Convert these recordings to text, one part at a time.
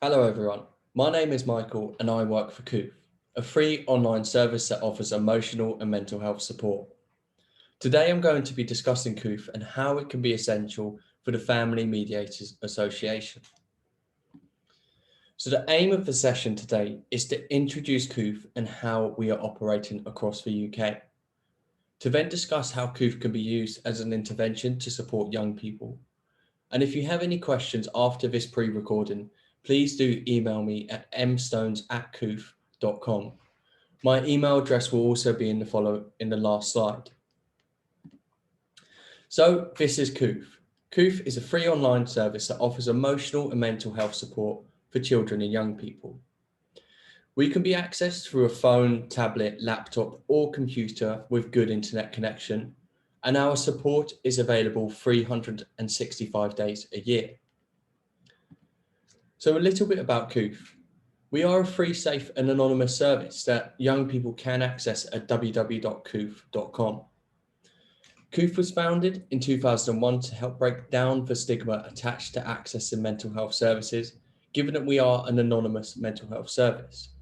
Hello everyone, my name is Michael and I work for Kooth, a free online service that offers emotional and mental health support. Today I'm going to be discussing Kooth and how it can be essential for the Family Mediators Association. So the aim of the session today is to introduce Kooth and how we are operating across the UK. To then discuss how Kooth can be used as an intervention to support young people. And if you have any questions after this pre-recording, please do email me at mstones@kooth.com. My email address will also be in the last slide. So this is Kooth. Kooth is a free online service that offers emotional and mental health support for children and young people. We can be accessed through a phone, tablet, laptop, or computer with good internet connection, and our support is available 365 days a year. So a little bit about Kooth. We are a free, safe and anonymous service that young people can access at www.kooth.com. Kooth was founded in 2001 to help break down the stigma attached to accessing mental health services, given that we are an anonymous mental health service.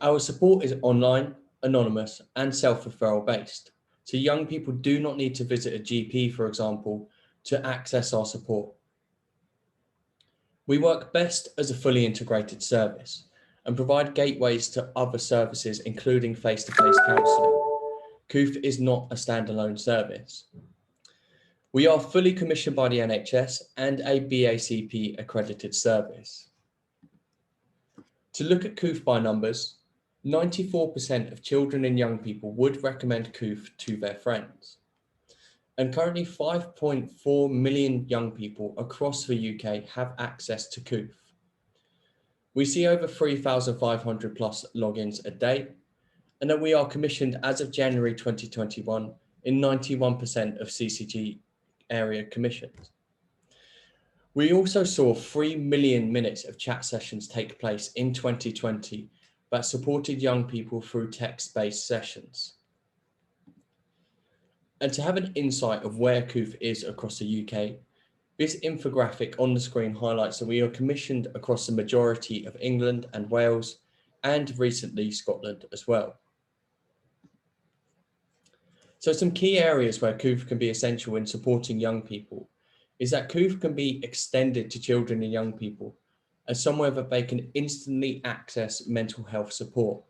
Our support is online, anonymous and self-referral based. So young people do not need to visit a GP, for example, to access our support. We work best as a fully integrated service and provide gateways to other services, including face-to-face counselling. Kooth is not a standalone service. We are fully commissioned by the NHS and a BACP accredited service. To look at Kooth by numbers, 94% of children and young people would recommend Kooth to their friends. And currently 5.4 million young people across the UK have access to Kooth. We see over 3,500 plus logins a day, and that we are commissioned as of January 2021 in 91% of CCG area commissions. We also saw 3 million minutes of chat sessions take place in 2020 that supported young people through text-based sessions. And to have an insight of where Kooth is across the UK, this infographic on the screen highlights that we are commissioned across the majority of England and Wales, and recently Scotland as well. So some key areas where Kooth can be essential in supporting young people is that Kooth can be extended to children and young people as somewhere that they can instantly access mental health support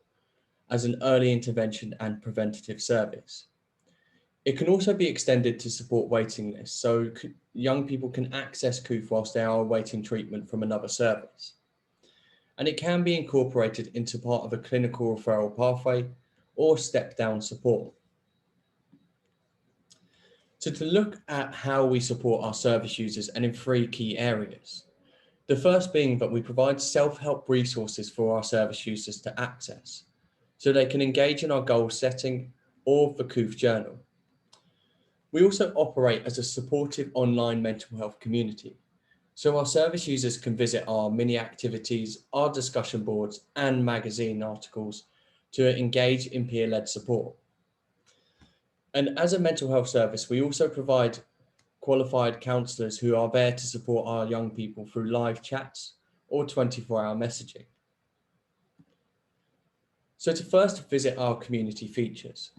as an early intervention and preventative service. It can also be extended to support waiting lists, so young people can access Kooth whilst they are awaiting treatment from another service. And it can be incorporated into part of a clinical referral pathway or step-down support. So to look at how we support our service users and in three key areas. The first being that we provide self-help resources for our service users to access, so they can engage in our goal setting or the Kooth journal. We also operate as a supportive online mental health community, so our service users can visit our mini activities, our discussion boards and magazine articles to engage in peer-led support. And as a mental health service, we also provide qualified counsellors who are there to support our young people through live chats or 24-hour messaging. So to first visit our community features.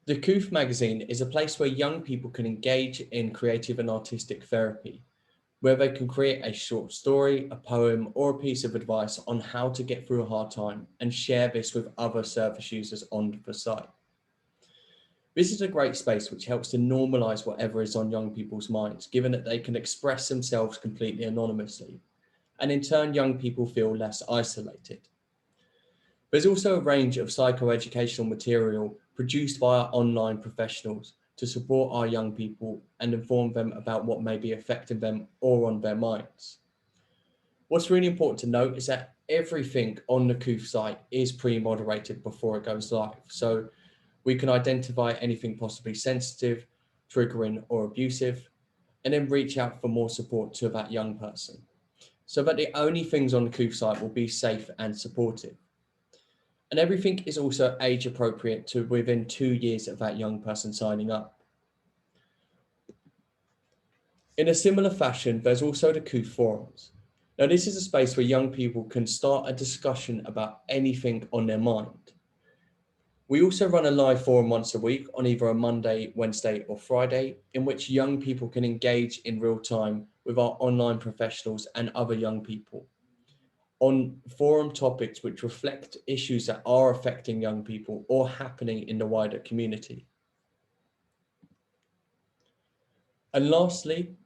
The Kooth magazine is a place where young people can engage in creative and artistic therapy, where they can create a short story, a poem, or a piece of advice on how to get through a hard time and share this with other service users on the site. This is a great space which helps to normalise whatever is on young people's minds, given that they can express themselves completely anonymously, and in turn young people feel less isolated. There's also a range of psychoeducational material produced by our online professionals to support our young people and inform them about what may be affecting them or on their minds. What's really important to note is that everything on the Kooth site is pre-moderated before it goes live. So we can identify anything possibly sensitive, triggering or abusive, and then reach out for more support to that young person, so that the only things on the Kooth site will be safe and supportive. And everything is also age appropriate to within 2 years of that young person signing up. In a similar fashion, there's also the Kooth forums. Now, this is a space where young people can start a discussion about anything on their mind. We also run a live forum once a week on either a Monday, Wednesday, or Friday, in which young people can engage in real time with our online professionals and other young people on forum topics which reflect issues that are affecting young people or happening in the wider community. And lastly,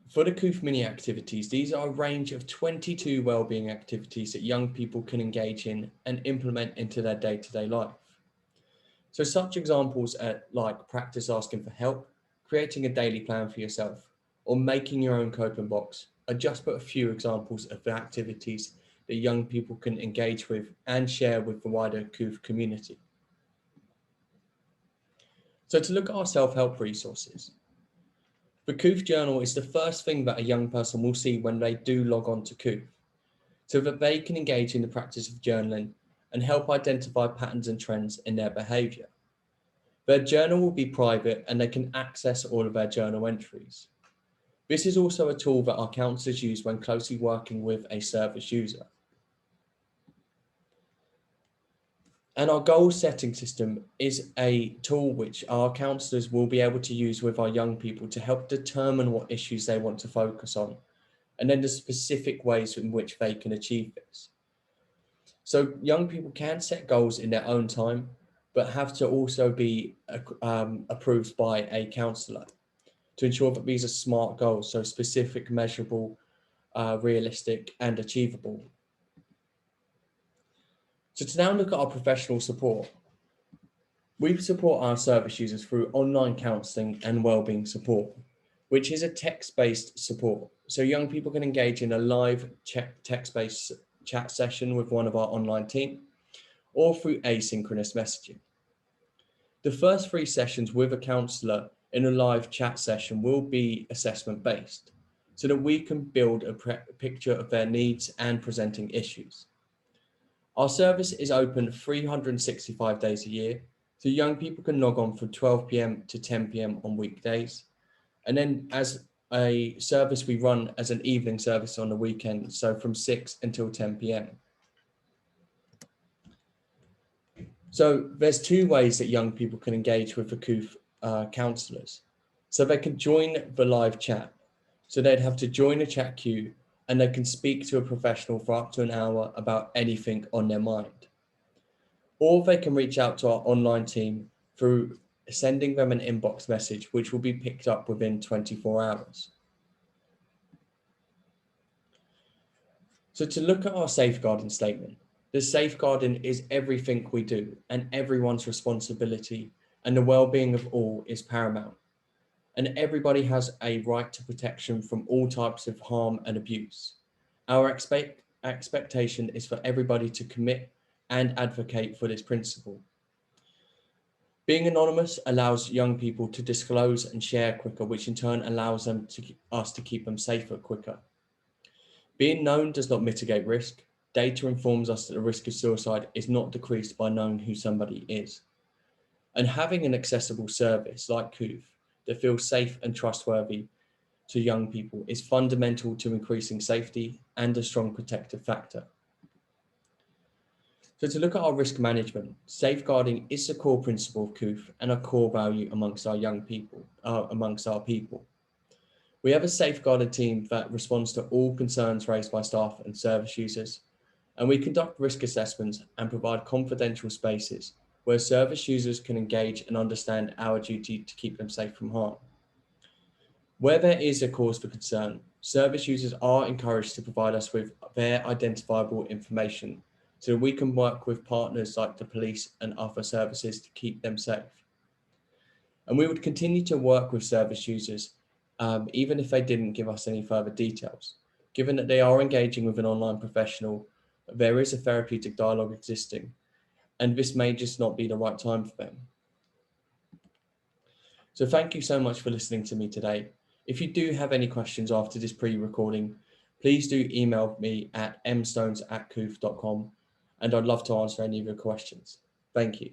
for the Kooth mini activities, these are a range of 22 wellbeing activities that young people can engage in and implement into their day-to-day life. So such examples are like practice asking for help, creating a daily plan for yourself, or making your own coping box are just but a few examples of the activities that young people can engage with and share with the wider Kooth community. So to look at our self-help resources, the Kooth Journal is the first thing that a young person will see when they do log on to Kooth, so that they can engage in the practice of journaling and help identify patterns and trends in their behaviour. Their journal will be private and they can access all of their journal entries. This is also a tool that our counsellors use when closely working with a service user. And our goal setting system is a tool which our counsellors will be able to use with our young people to help determine what issues they want to focus on, and then the specific ways in which they can achieve this. So young people can set goals in their own time, but have to also be approved by a counsellor to ensure that these are SMART goals, so specific, measurable, realistic, and achievable. So to now look at our professional support, we support our service users through online counselling and wellbeing support, which is a text-based support. So young people can engage in a live text-based chat session with one of our online team or through asynchronous messaging. The first 3 sessions with a counsellor in a live chat session will be assessment-based, so that we can build a picture of their needs and presenting issues. Our service is open 365 days a year, so young people can log on from 12 p.m. to 10 p.m. on weekdays. And then as a service, we run as an evening service on the weekend, so from 6 until 10 p.m. So there's 2 ways that young people can engage with the Kooth counsellors. So they can join the live chat. So they'd have to join a chat queue and they can speak to a professional for up to an hour about anything on their mind. Or they can reach out to our online team through sending them an inbox message, which will be picked up within 24 hours. So to look at our safeguarding statement, the safeguarding is everything we do and everyone's responsibility, and the well-being of all is paramount. And everybody has a right to protection from all types of harm and abuse. Our expectation is for everybody to commit and advocate for this principle. Being anonymous allows young people to disclose and share quicker, which in turn allows us to keep them safer quicker. Being known does not mitigate risk. Data informs us that the risk of suicide is not decreased by knowing who somebody is. And having an accessible service like Kooth that feels safe and trustworthy to young people is fundamental to increasing safety and a strong protective factor. So to look at our risk management, safeguarding is the core principle of Kooth and a core value amongst our young people, amongst our people. We have a safeguarded team that responds to all concerns raised by staff and service users, and we conduct risk assessments and provide confidential spaces where service users can engage and understand our duty to keep them safe from harm. Where there is a cause for concern, service users are encouraged to provide us with their identifiable information so that we can work with partners like the police and other services to keep them safe. And we would continue to work with service users even if they didn't give us any further details. Given that they are engaging with an online professional, there is a therapeutic dialogue existing, and this may just not be the right time for them. So thank you so much for listening to me today. If you do have any questions after this pre-recording, please do email me at mstones@kooth.com, and I'd love to answer any of your questions. Thank you.